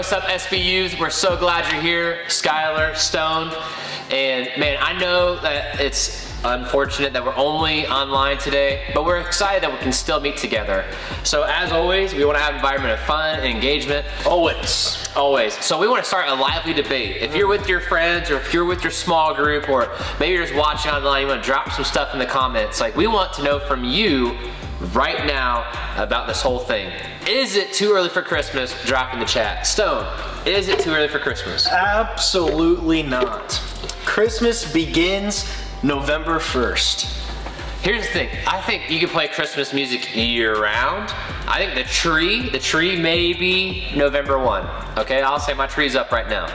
what's up, SBUs? We're so glad you're here. Skylar, Stone, and man, I know that it's unfortunate that we're only online today, but we're excited that we can still meet together. So as always, we want to have an environment of fun and engagement. Always. So we want to start a lively debate. If you're with your friends, or if you're with your small group, or maybe you're just watching online, you want to drop some stuff in the comments. Like, we want to know from you right now about this whole thing. Is it too early for Christmas? Drop in the chat. Stone, is it too early for Christmas? Absolutely not. Christmas begins November 1st. Here's the thing, I think you can play Christmas music year round. I think the tree may be November 1. Okay, I'll say my tree's up right now.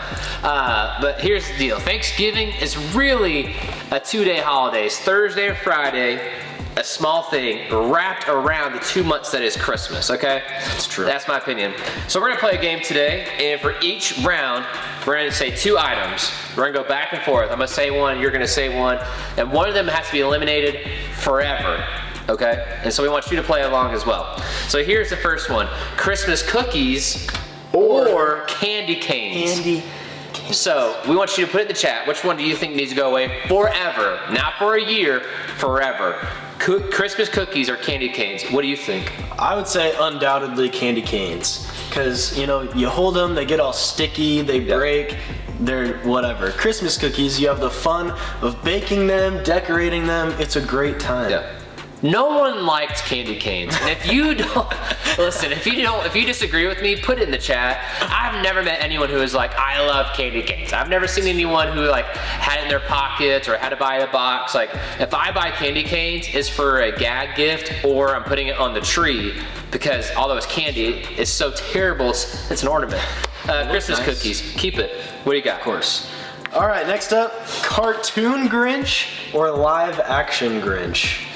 But here's the deal, Thanksgiving is really a 2-day holiday. It's Thursday and Friday, a small thing wrapped around the 2 months that is Christmas, okay? That's true. That's my opinion. So we're gonna play a game today, and for each round, we're gonna say 2 items. We're gonna go back and forth. I'm gonna say one, you're gonna say one, and one of them has to be eliminated forever, okay? And so we want you to play along as well. So here's the first one, Christmas cookies or candy canes. Candy canes. So we want you to put it in the chat, which one do you think needs to go away forever? Not for a year, forever. Christmas cookies or candy canes? What do you think? I would say undoubtedly candy canes. Because, you know, you hold them, they get all sticky, they break, they're whatever. Christmas cookies, you have the fun of baking them, decorating them. It's a great time. Yeah. No one likes candy canes. And if you don't, listen, if you disagree with me, put it in the chat. I've never met anyone who is like, I love candy canes. I've never seen anyone who like had it in their pockets or had to buy a box. Like, if I buy candy canes, it's for a gag gift or I'm putting it on the tree because although it's candy, it's so terrible, it's an ornament. Christmas cookies, keep it. What do you got? Of course. All right, next up, cartoon Grinch or live action Grinch?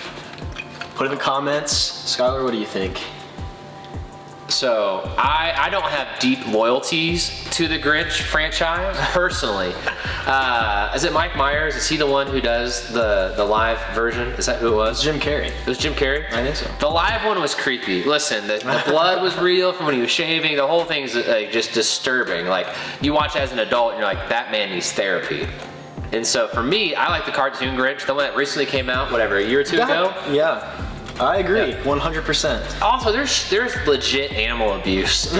Put in the comments. Skylar, what do you think? So, I don't have deep loyalties to the Grinch franchise, personally. Is it Mike Myers? Is he the one who does the live version? Is that who it was? It's Jim Carrey. It was Jim Carrey? I think so. The live one was creepy. Listen, the blood was real from when he was shaving. The whole thing's just disturbing. Like, you watch it as an adult and you're like, that man needs therapy. And so for me, I like the cartoon Grinch, the one that recently came out, whatever, a year or two ago? Yeah. I agree, 100%. Also, there's legit animal abuse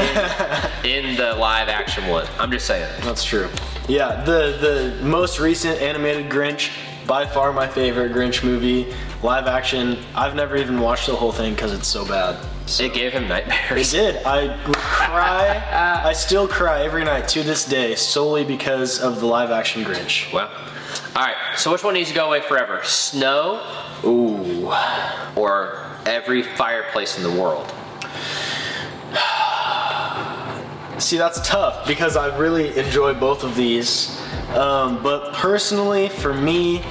in the live action one. I'm just saying. That's true. Yeah, the most recent animated Grinch, by far my favorite Grinch movie, live action. I've never even watched the whole thing because it's so bad. So. It gave him nightmares. It did. I would cry. I still cry every night to this day solely because of the live action Grinch. Well, all right. So which one needs to go away forever? Snow, or every fireplace in the world? See, that's tough because I really enjoy both of these. But personally, for me,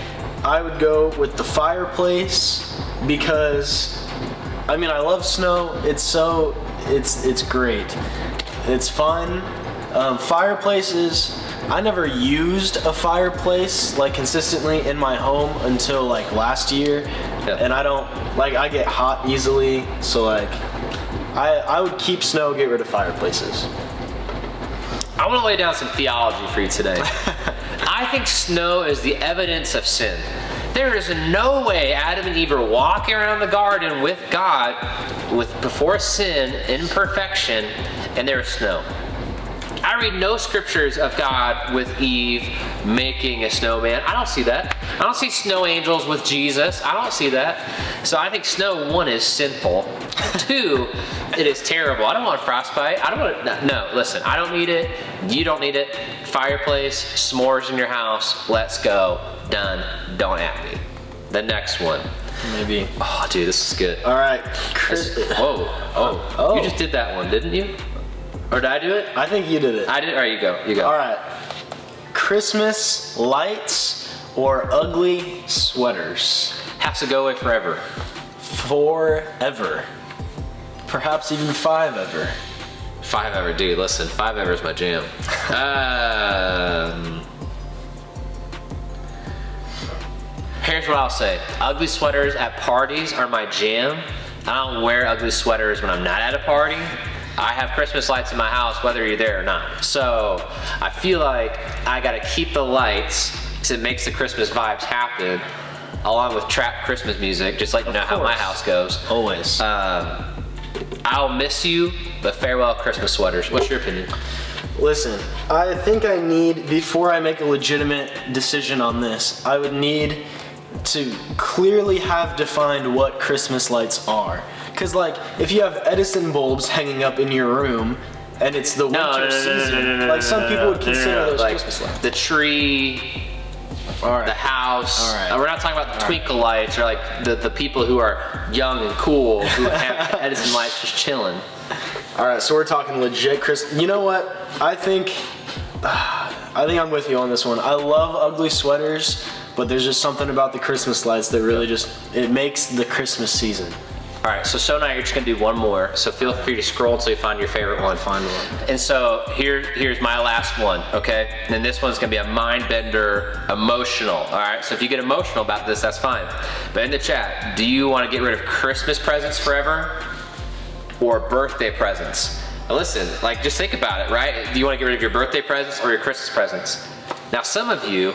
I would go with the fireplace because, I mean, I love snow. It's great. It's fun. Fireplaces, I never used a fireplace like consistently in my home until like last year. Yeah. And I get hot easily. So like, I would keep snow, get rid of fireplaces. I want to lay down some theology for you today. I think snow is the evidence of sin. There is no way Adam and Eve are walking around the garden with God before sin, imperfection, and there is snow. I read no scriptures of God with Eve making a snowman. I don't see that. I don't see snow angels with Jesus. I don't see that. So I think snow, 1, is sinful. 2, it is terrible. I don't want frostbite. I don't want, no, listen, I don't need it. You don't need it. Fireplace, s'mores in your house. Let's go. Done. Don't at me. The next one. Maybe. Oh, dude, this is good. All right. Oh. You just did that one, didn't you? Or did I do it? I think you did it. I did? All right, you go. You go. All right. Christmas lights or ugly sweaters? Has to go away forever. Forever. Perhaps even 5 ever. 5 ever, dude. Listen, 5 ever is my jam. Here's what I'll say. Ugly sweaters at parties are my jam. I don't wear ugly sweaters when I'm not at a party. I have Christmas lights in my house whether you're there or not. So I feel like I gotta keep the lights because it makes the Christmas vibes happen, along with trap Christmas music, just let you know how my house goes. Always. I'll miss you, but farewell Christmas sweaters. What's your opinion? Listen, I think I need, before I make a legitimate decision on this, I would need to clearly have defined what Christmas lights are. Because, like, if you have Edison bulbs hanging up in your room and it's the winter season, like some people would consider those like Christmas lights. the tree, the house. We're not talking about the twinkle lights or like the people who are young and cool who have Edison lights just chilling. All right, so we're talking legit Christmas. You know what? I think I'm with you on this one. I love ugly sweaters, but there's just something about the Christmas lights that really it makes the Christmas season. All right, so now you're just gonna do one more. So feel free to scroll until you find your favorite one. Find one. And so here's my last one, okay? And this one's gonna be a mind bender, emotional. All right, so if you get emotional about this, that's fine. But in the chat, do you want to get rid of Christmas presents forever or birthday presents? Now listen, like just think about it, right? Do you want to get rid of your birthday presents or your Christmas presents? Now some of you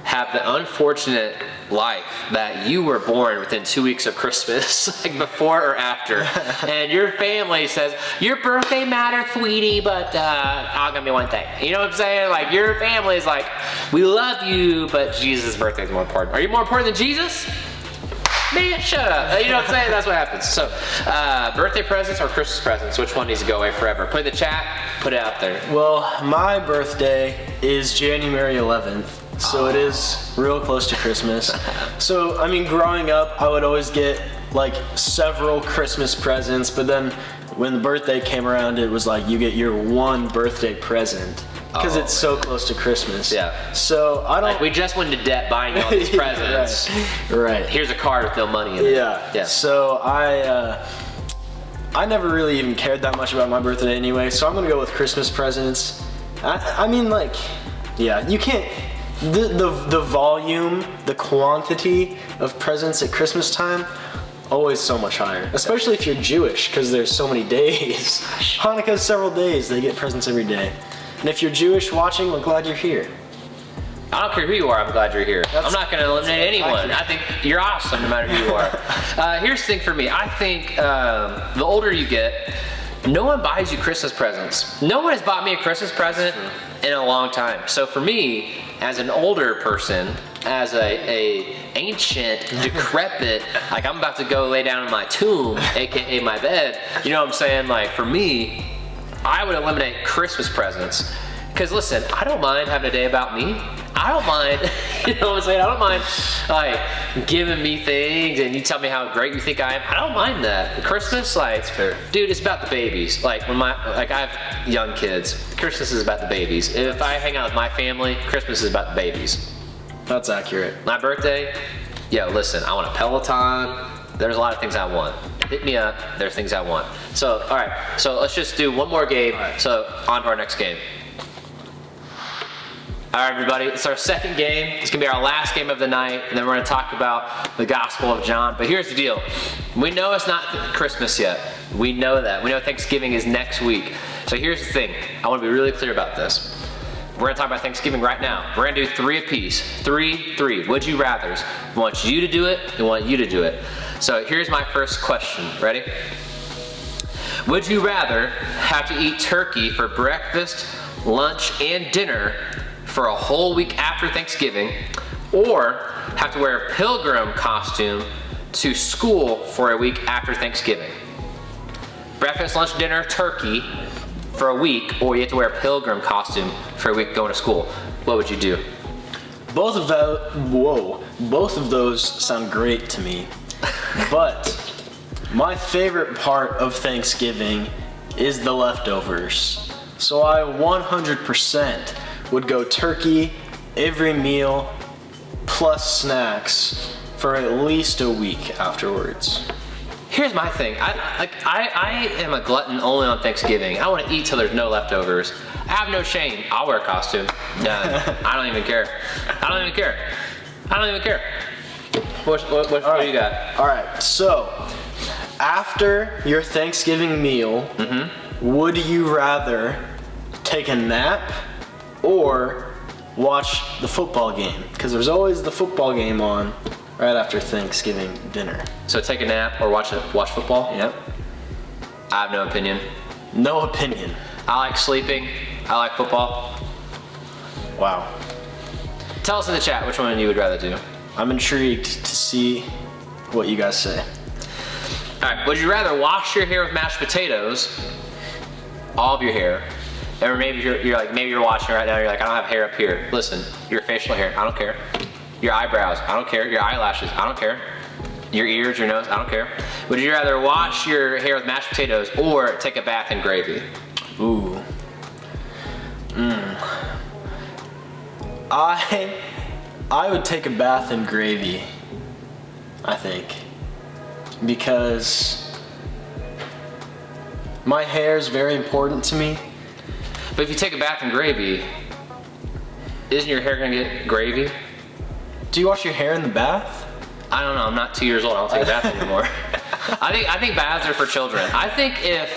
have the unfortunate life that you were born within 2 weeks of Christmas, like before or after, and your family says, your birthday matters, sweetie, but I'll give me one thing. You know what I'm saying? Like your family is like, we love you, but Jesus' birthday is more important. Are you more important than Jesus? Man, shut up. You know what I'm saying? That's what happens. So, birthday presents or Christmas presents, which one needs to go away forever? Put in the chat, put it out there. Well, my birthday is January 11th. So it is real close to Christmas. So, I mean, growing up, I would always get like several Christmas presents, but then when the birthday came around, it was like you get your one birthday present because it's so close to Christmas. Yeah. So I don't. Like we just went into debt buying all these presents. Right. Here's a card with no money in it. Yeah. So I never really even cared that much about my birthday anyway. So I'm gonna go with Christmas presents. I mean, like, yeah, you can't. The volume, the quantity of presents at Christmas time, always so much higher. Especially if you're Jewish, because there's so many days. Hanukkah's several days, they get presents every day. And if you're Jewish watching, we're glad you're here. I don't care who you are, I'm glad you're here. I'm not gonna eliminate anyone. I think you're awesome no matter who you are. Here's the thing for me, I think the older you get, no one buys you Christmas presents. No one has bought me a Christmas present in a long time. So for me, as an older person, as a ancient, decrepit, like I'm about to go lay down in my tomb, AKA my bed, you know what I'm saying? Like for me, I would eliminate Christmas presents. Cause listen, I don't mind having a day about me. I don't mind, you know what I'm saying? I don't mind like giving me things and you tell me how great you think I am. I don't mind that. Christmas, like, dude, it's about the babies. Like when I have young kids, Christmas is about the babies. If I hang out with my family, Christmas is about the babies. That's accurate. My birthday, yo, listen, I want a Peloton. There's a lot of things I want. Hit me up, there's things I want. So, all right, so let's just do one more game. So on to our next game. All right, everybody, it's our second game. It's gonna be our last game of the night, and then we're gonna talk about the Gospel of John. But here's the deal. We know it's not Christmas yet. We know that. We know Thanksgiving is next week. So here's the thing. I wanna be really clear about this. We're gonna talk about Thanksgiving right now. We're gonna do 3 apiece. 3. Would you rathers? I want you to do it, and I want you to do it. So here's my first question. Ready? Would you rather have to eat turkey for breakfast, lunch, and dinner for a whole week after Thanksgiving, or have to wear a pilgrim costume to school for a week after Thanksgiving? Breakfast, lunch, dinner, turkey for a week, or you have to wear a pilgrim costume for a week going to school. What would you do? Both of those sound great to me. But my favorite part of Thanksgiving is the leftovers. So I 100% would go turkey every meal plus snacks for at least a week afterwards. Here's my thing. I am a glutton only on Thanksgiving. I want to eat till there's no leftovers. I have no shame. I'll wear a costume. Done. I don't even care. I don't even care. What do you got? All right, so after your Thanksgiving meal, Would you rather take a nap or watch the football game? Because there's always the football game on right after Thanksgiving dinner. So take a nap or watch football? Yep. I have no opinion. No opinion. I like sleeping. I like football. Wow. Tell us in the chat which one you would rather do. I'm intrigued to see what you guys say. All right, would you rather wash your hair with mashed potatoes, all of your hair, or maybe you're watching right now, you're like, I don't have hair up here. Listen, your facial hair, I don't care. Your eyebrows, I don't care. Your eyelashes, I don't care. Your ears, your nose, I don't care. Would you rather wash your hair with mashed potatoes or take a bath in gravy? Ooh. I would take a bath in gravy, I think. Because my hair is very important to me. But if you take a bath in gravy, isn't your hair gonna get gravy? Do you wash your hair in the bath? I don't know, I'm not 2 years old, I don't take a bath anymore. I think baths are for children. I think if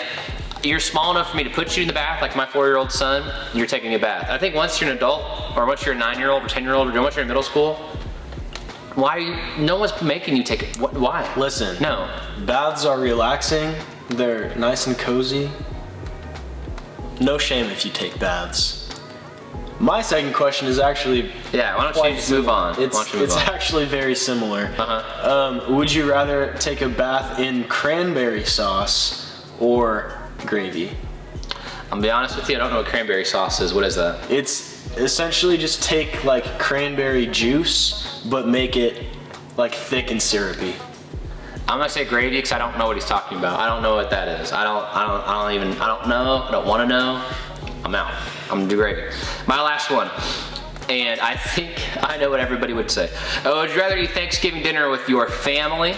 you're small enough for me to put you in the bath, like my 4-year-old son, you're taking a bath. I think once you're an adult, or once you're a 9-year-old or 10-year-old, or once you're in middle school, why are you, no one's making you take it, why? Listen. No. Baths are relaxing, they're nice and cozy. No shame if you take baths. My second question is actually Yeah, why don't you just move on? It's actually very similar. Would you rather take a bath in cranberry sauce or gravy? I'm gonna be honest with you, I don't know what cranberry sauce is. What is that? It's essentially just take like cranberry juice, but make it like thick and syrupy. I'm gonna say gravy because I don't know what he's talking about. I don't know what that is. I don't know. I don't want to know. I'm out. I'm gonna do gravy. My last one, and I think I know what everybody would say. Would you rather eat Thanksgiving dinner with your family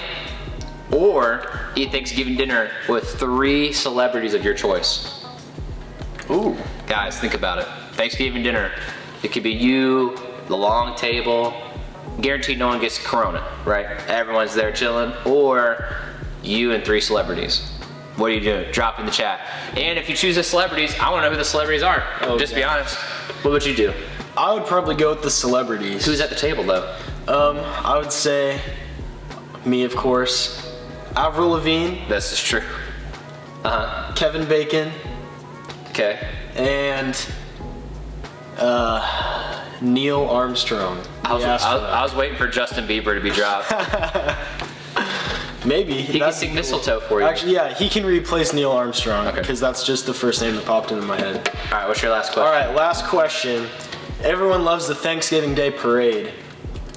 or eat Thanksgiving dinner with 3 celebrities of your choice? Ooh. Guys, think about it. Thanksgiving dinner, it could be you, the long table, guaranteed no one gets corona, right? Everyone's there chilling, or you and 3 celebrities. What are you doing? Drop in the chat. And if you choose the celebrities, I want to know who the celebrities are. Just be honest. What would you do? I would probably go with the celebrities. Who's at the table though? I would say me, of course. Avril Lavigne. This is true. Kevin Bacon. Okay. And Neil Armstrong. I was waiting for Justin Bieber to be dropped. Maybe. He can sing Mistletoe for you. Actually, yeah, he can replace Neil Armstrong because that's just the first name that popped into my head. All right, what's your last question? All right, last question. Everyone loves the Thanksgiving Day parade.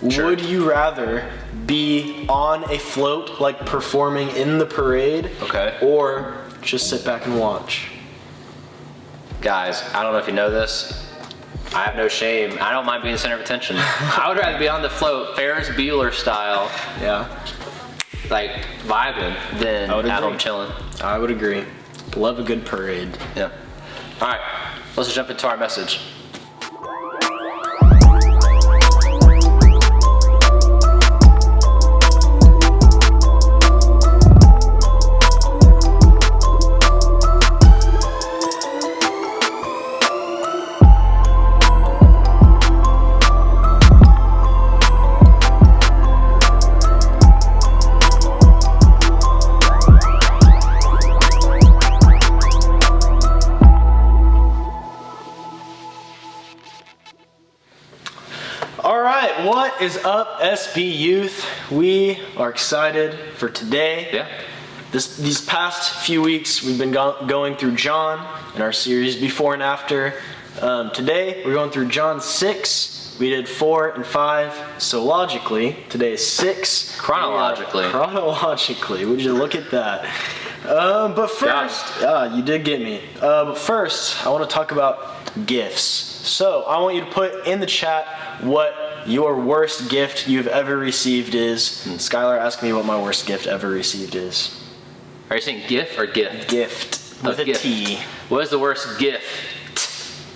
Sure. Would you rather be on a float, like performing in the parade, Okay. or just sit back and watch? Guys, I don't know if you know this. I have no shame. I don't mind being the center of attention. I would rather be on the float, Ferris Bueller style, Yeah, like vibing, than at home chilling. I would agree. Love a good parade. Yeah. All right, let's jump into our message. What is up, SB Youth? We are excited for today. Yeah. These past few weeks, we've been going through John in our series Before and After. Today, we're going through John 6. We did 4 and 5. So logically, today is 6. Chronologically. Chronologically. Would you look at that? But first, you did get me. But first, I want to talk about gifts. So I want you to put in the chat what your worst gift you've ever received is. Skylar asked me what my worst gift ever received is. Are you saying GIF or gift? Gift with a gift. T. What is the worst gift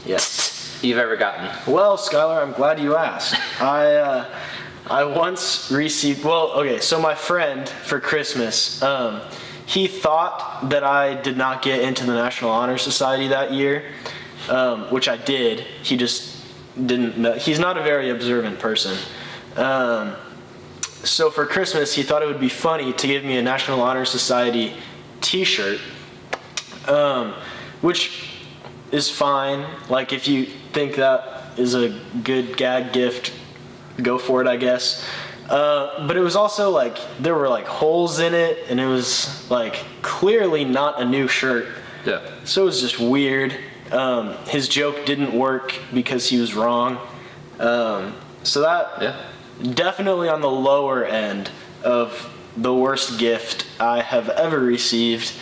Yes. you've ever gotten? Well, Skylar, I'm glad you asked. I once received, so my friend for Christmas, he thought that I did not get into the National Honor Society that year, which I did. He just didn't know. He's not a very observant person. So for Christmas, he thought it would be funny to give me a National Honor Society t-shirt, which is fine. Like, if you think that is a good gag gift, go for it, I guess. But it was also like, there were like holes in it, and it was like clearly not a new shirt. Yeah. So it was just weird. His joke didn't work because he was wrong. So that definitely on the lower end of the worst gift I have ever received.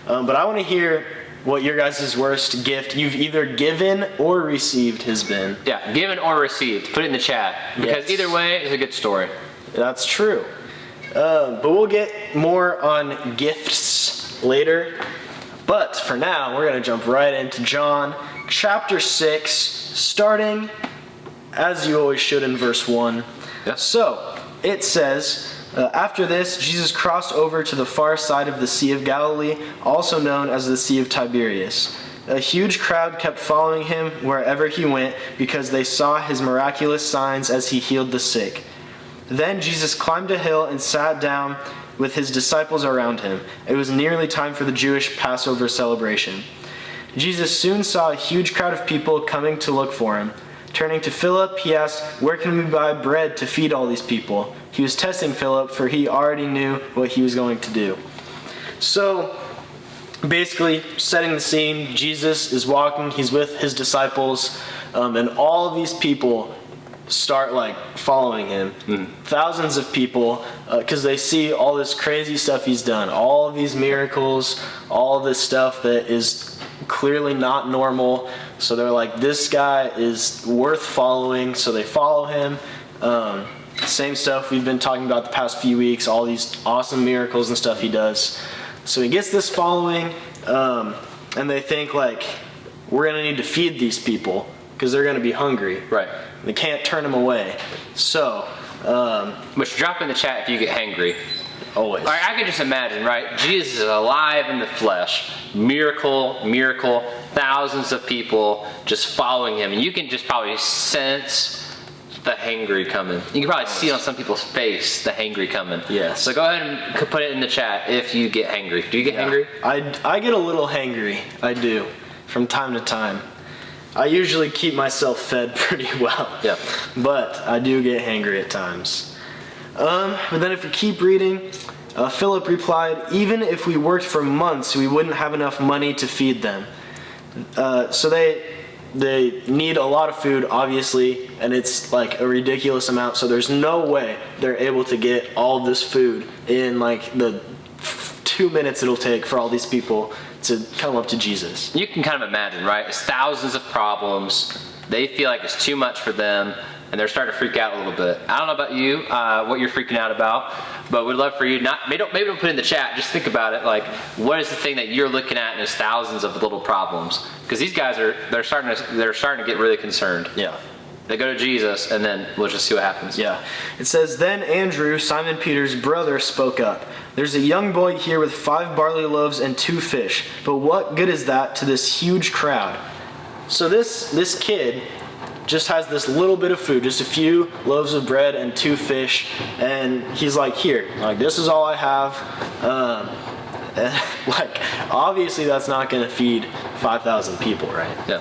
But I want to hear what your guys' worst gift you've either given or received has been. Yeah, given or received. Put it in the chat. Because either way, it's a good story. That's true. But we'll get more on gifts later. But for now, we're going to jump right into John chapter 6, starting as you always should in verse 1. Yeah. So, it says, after this, Jesus crossed over to the far side of the Sea of Galilee, also known as the Sea of Tiberias. A huge crowd kept following him wherever he went because they saw his miraculous signs as he healed the sick. Then Jesus climbed a hill and sat down with his disciples around him. It was nearly time for the Jewish Passover celebration. Jesus soon saw a huge crowd of people coming to look for him. Turning to Philip, he asked, "Where can we buy bread to feed all these people?" He was testing Philip, for he already knew what he was going to do. So, basically, setting the scene, Jesus is walking, he's with his disciples, and all of these people start like following him. Thousands of people, because they see all this crazy stuff he's done, all of these miracles, all of this stuff that is clearly not normal. So they're like, this guy is worth following, so they follow him. Same stuff we've been talking about the past few weeks, all these awesome miracles and stuff he does. So he gets this following, and they think like, we're going to need to feed these people because they're going to be hungry. Right. They can't turn them away. So, Which, drop in the chat if you get hangry. always. All right, I can just imagine, right? Jesus is alive in the flesh. Miracle, thousands of people just following him. And you can just probably sense the hangry coming. You can probably see on some people's face the hangry coming. Yes. So go ahead and put it in the chat if you get hangry. Do you get hangry? I get a little hangry. I do. From time to time. I usually keep myself fed pretty well. Yeah. But I do get hangry at times. But then if we keep reading, Philip replied, "Even if we worked for months, we wouldn't have enough money to feed them." So they need a lot of food, obviously, and it's like a ridiculous amount. So there's no way they're able to get all this food in like the 2 minutes it'll take for all these people to come up to Jesus. You can kind of imagine, right? It's thousands of problems. They feel like it's too much for them, and they're starting to freak out a little bit. I don't know about you, what you're freaking out about, but we'd love for you, maybe don't put it in the chat, just think about it, like, what is the thing that you're looking at and there's thousands of little problems? Because these guys they're starting to get really concerned. Yeah. They go to Jesus, and then we'll just see what happens. Yeah. It says, "Then Andrew, Simon Peter's brother, spoke up. 'There's a young boy here with 5 barley loaves and 2 fish. But what good is that to this huge crowd?'" So this kid just has this little bit of food, just a few loaves of bread and 2 fish, and he's like, "Here, like this is all I have." And like obviously that's not going to feed 5,000 people, right? Yeah.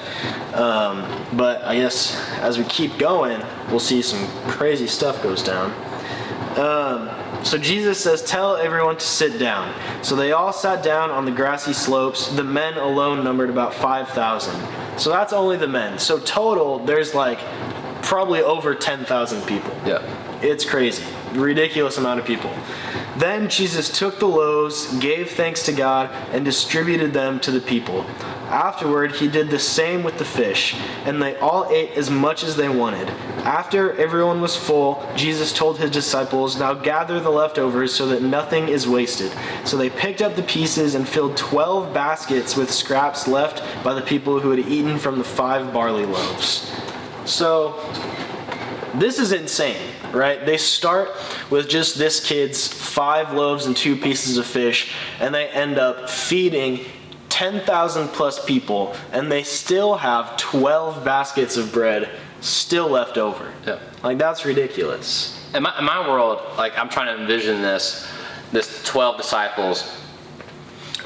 But I guess as we keep going, we'll see some crazy stuff goes down. So Jesus says, "Tell everyone to sit down." So they all sat down on the grassy slopes. The men alone numbered about 5,000. So that's only the men. So total, there's like probably over 10,000 people. Yeah. It's crazy. Ridiculous amount of people. Then Jesus took the loaves, gave thanks to God, and distributed them to the people. Afterward, he did the same with the fish, and they all ate as much as they wanted. After everyone was full, Jesus told his disciples, "Now gather the leftovers so that nothing is wasted." So they picked up the pieces and filled 12 baskets with scraps left by the people who had eaten from the 5 barley loaves. So this is insane, right? They start with just this kid's 5 loaves and 2 pieces of fish, and they end up feeding 10,000 plus people, and they still have 12 baskets of bread still left over. Yeah. Like, that's ridiculous. In my world, like, I'm trying to envision this 12 disciples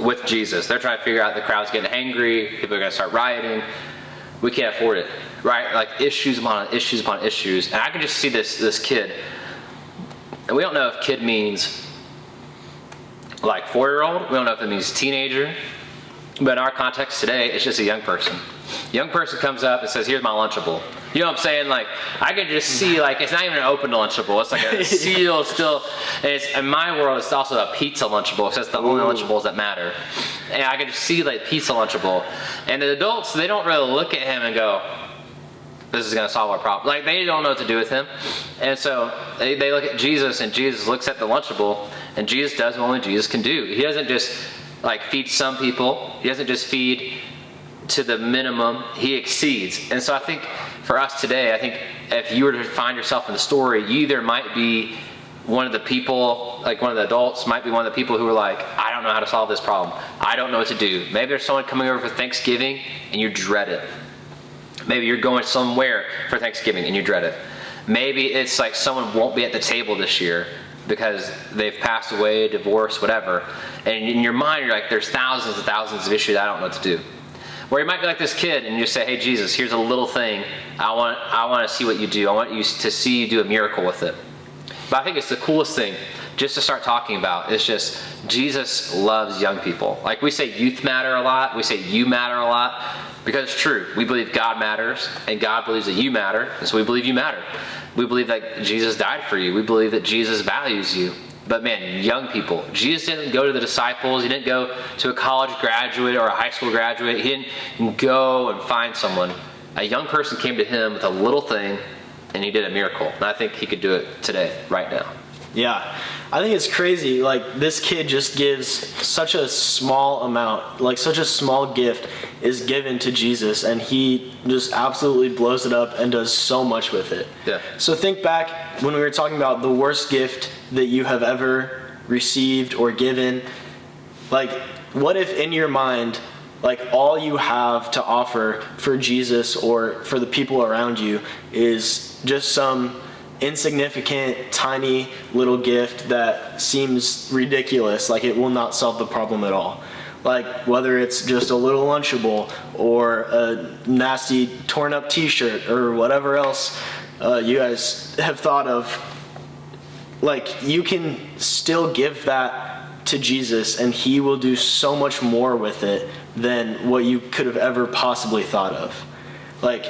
with Jesus. They're trying to figure out the crowd's getting angry, people are going to start rioting. We can't afford it, right? Like, issues upon issues upon issues. And I can just see this kid. And we don't know if kid means like 4-year-old. We don't know if it means teenager. But in our context today, it's just a young person. Young person comes up and says, here's my Lunchable. You know what I'm saying? Like, I can just see, like, it's not even an open Lunchable. It's like a sealed still. And it's, in my world, it's also a pizza Lunchable. So that's the only Lunchables that matter. And I can just see, like, pizza Lunchable. And the adults, they don't really look at him and go, this is going to solve our problem. Like, they don't know what to do with him. And so they look at Jesus, and Jesus looks at the Lunchable, and Jesus does what only Jesus can do. He doesn't just, like, feed some people. He doesn't just feed to the minimum. He exceeds. And so I think for us today, I think if you were to find yourself in the story, you either might be one of the people, like one of the adults might be one of the people who are like, I don't know how to solve this problem. I don't know what to do. Maybe there's someone coming over for Thanksgiving and you dread it. Maybe you're going somewhere for Thanksgiving and you dread it. Maybe it's like someone won't be at the table this year because they've passed away, divorced, whatever. And in your mind, you're like, there's thousands and thousands of issues I don't know what to do. Where you might be like this kid and you say, hey, Jesus, here's a little thing. I want to see what you do. I want you to see you do a miracle with it. But I think it's the coolest thing just to start talking about. It's just Jesus loves young people. Like, we say youth matter a lot. We say you matter a lot because it's true. We believe God matters and God believes that you matter. And so we believe you matter. We believe that Jesus died for you. We believe that Jesus values you. But man, young people. Jesus didn't go to the disciples. He didn't go to a college graduate or a high school graduate. He didn't go and find someone. A young person came to him with a little thing and he did a miracle. And I think he could do it today, right now. Yeah, I think it's crazy. Like, this kid just gives such a small amount, like such a small gift is given to Jesus, and he just absolutely blows it up and does so much with it. Yeah. So think back when we were talking about the worst gift that you have ever received or given. Like, what if in your mind, like, all you have to offer for Jesus or for the people around you is just some insignificant, tiny little gift that seems ridiculous, like it will not solve the problem at all. Like, whether it's just a little Lunchable or a nasty torn up t-shirt or whatever else you guys have thought of, like, you can still give that to Jesus and he will do so much more with it than what you could have ever possibly thought of. Like,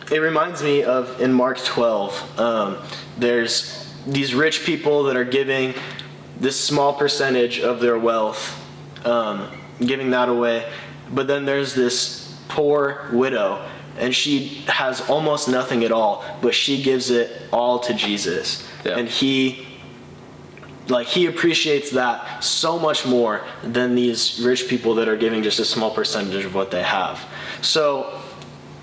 it reminds me of in Mark 12, there's these rich people that are giving this small percentage of their wealth, giving that away. But then there's this poor widow, and she has almost nothing at all, but she gives it all to Jesus. Yeah. And he appreciates that so much more than these rich people that are giving just a small percentage of what they have. So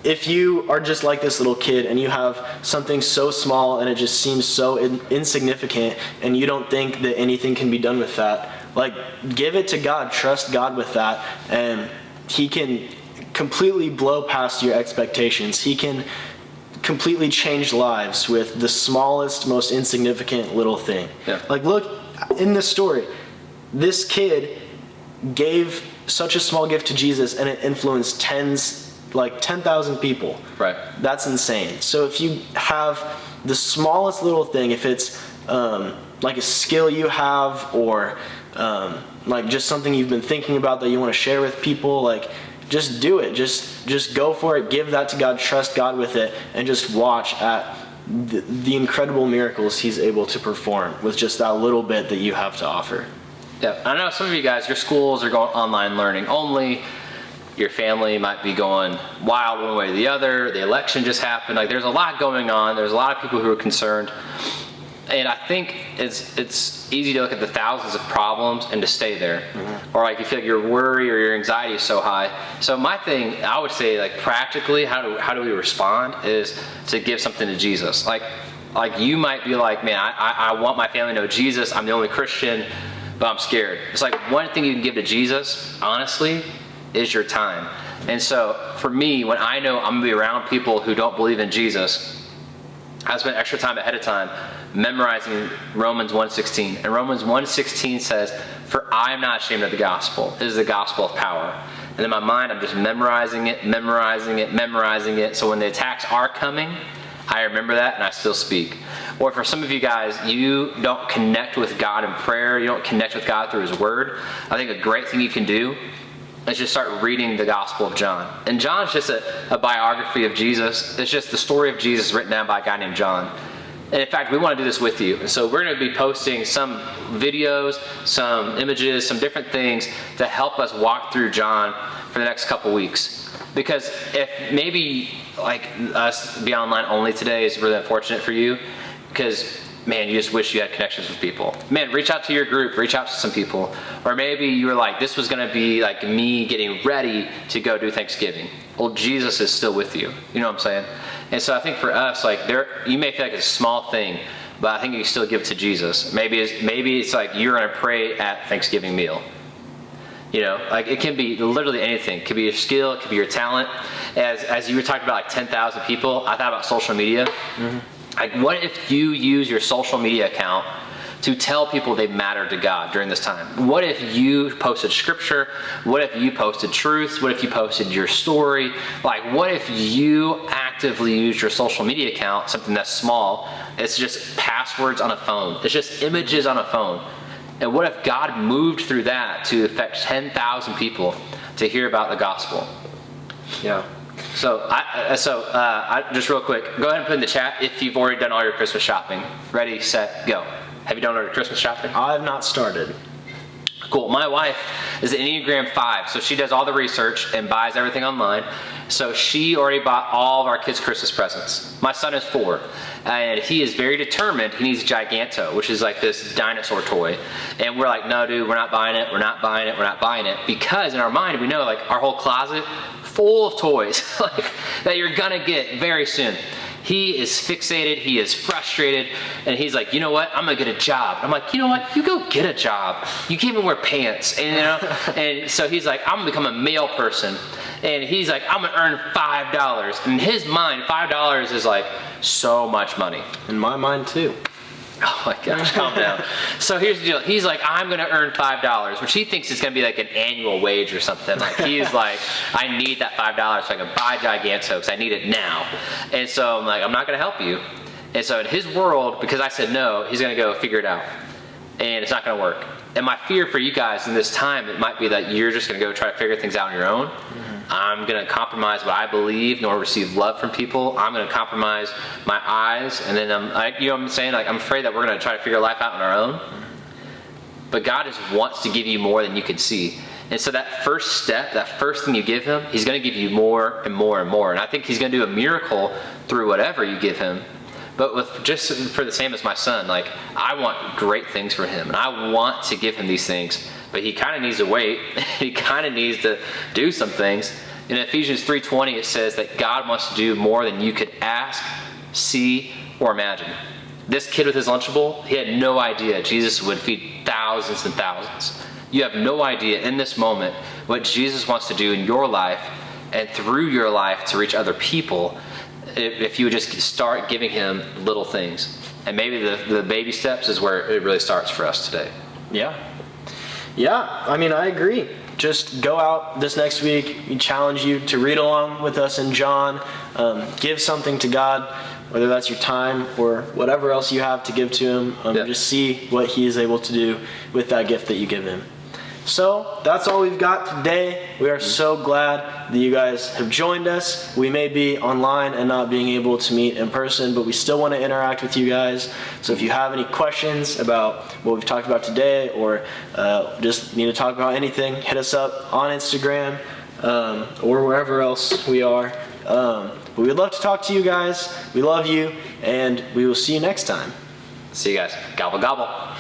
if you are just like this little kid and you have something so small and it just seems so insignificant and you don't think that anything can be done with that, like, give it to God, trust God with that, and he can completely blow past your expectations. He can completely change lives with the smallest, most insignificant little thing. Yeah. Like, look, in this story, this kid gave such a small gift to Jesus and it influenced 10,000 people. Right. That's insane. So if you have the smallest little thing, if it's like a skill you have or like just something you've been thinking about that you want to share with people, like, just do it. Just go for it. Give that to God. Trust God with it, and just watch at the incredible miracles he's able to perform with just that little bit that you have to offer. Yeah, I know some of you guys, your schools are going online learning only. Your family might be going wild one way or the other. The election just happened. Like, there's a lot going on. There's a lot of people who are concerned. And I think it's easy to look at the thousands of problems and to stay there. Mm-hmm. Or like you feel like your worry or your anxiety is so high. So my thing, I would say, like, practically, how do we respond is to give something to Jesus. Like, Like you might be like, man, I want my family to know Jesus. I'm the only Christian, but I'm scared. It's like one thing you can give to Jesus, honestly, is your time. And so for me, when I know I'm gonna be around people who don't believe in Jesus, I spend extra time ahead of time memorizing Romans 1:16. And Romans 1:16 says, "For I am not ashamed of the gospel. It is the gospel of power." And in my mind, I'm just memorizing it. So when the attacks are coming, I remember that and I still speak. Or for some of you guys, you don't connect with God in prayer. You don't connect with God through His Word. I think a great thing you can do is just start reading the Gospel of John. And John's just a biography of Jesus. It's just the story of Jesus written down by a guy named John. And in fact, we want to do this with you. And so we're going to be posting some videos, some images, some different things to help us walk through John for the next couple weeks. Because if maybe like us be online only today is really unfortunate for you, because man, you just wish you had connections with people. Man, reach out to your group, reach out to some people. Or maybe you were like, this was going to be like me getting ready to go do Thanksgiving. Well, Jesus is still with you. You know what I'm saying? And so I think for us, like you may feel like it's a small thing, but I think you can still give it to Jesus. Maybe it's like you're going to pray at Thanksgiving meal. You know, like it can be literally anything. It could be your skill, it could be your talent. As you were talking about like 10,000 people, I thought about social media. Mm-hmm. Like what if you use your social media account to tell people they matter to God during this time? What if you posted scripture? What if you posted truths? What if you posted your story? Like what if you actively use your social media account, something that's small, it's just passwords on a phone. It's just images on a phone. And what if God moved through that to affect 10,000 people to hear about the gospel? Yeah. So just real quick, go ahead and put in the chat if you've already done all your Christmas shopping. Ready, set, go. Have you done all your Christmas shopping? I have not started. Cool. My wife is an Enneagram 5, so she does all the research and buys everything online. So she already bought all of our kids' Christmas presents. My son is 4, and he is very determined. He needs Giganto, which is like this dinosaur toy. And we're like, no, dude, we're not buying it. We're not buying it. We're not buying it. Because in our mind, we know like our whole closet full of toys like, that you're gonna get very soon. He is fixated, he is frustrated, and he's like, you know what, I'm gonna get a job. I'm like, you know what, you go get a job. You can't even wear pants, and you know? And so he's like, I'm gonna become a male person. And he's like, I'm gonna earn $5. In his mind, $5 is like so much money. In my mind too. Oh my gosh, calm down. So here's the deal. He's like, I'm going to earn $5, which he thinks is going to be like an annual wage or something. Like he's like, I need that $5 so I can buy Giganto because I need it now. And so I'm like, I'm not going to help you. And so in his world, because I said no, he's going to go figure it out. And it's not going to work. And my fear for you guys in this time, it might be that you're just going to go try to figure things out on your own. I'm going to compromise what I believe in order to receive love from people. I'm going to compromise my eyes. And then you know what I'm saying? Like, I'm afraid that we're going to try to figure life out on our own. But God just wants to give you more than you can see. And so that first step, that first thing you give him, he's going to give you more and more and more. And I think he's going to do a miracle through whatever you give him. But with just for the same as my son, like I want great things for him. And I want to give him these things. But he kind of needs to wait. He kind of needs to do some things. In Ephesians 3:20, it says that God wants to do more than you could ask, see, or imagine. This kid with his Lunchable, he had no idea Jesus would feed thousands and thousands. You have no idea in this moment what Jesus wants to do in your life and through your life to reach other people if you would just start giving him little things. And maybe the baby steps is where it really starts for us today. Yeah, I mean, I agree. Just go out this next week. We challenge you to read along with us in John. Give something to God, whether that's your time or whatever else you have to give to him. Just see what he is able to do with that gift that you give him. So that's all we've got today. We are so glad that you guys have joined us. We may be online and not being able to meet in person, but we still want to interact with you guys. So if you have any questions about what we've talked about today, or just need to talk about anything, hit us up on Instagram or wherever else we are. But we'd love to talk to you guys. We love you, and we will see you next time. See you guys. Gobble, gobble.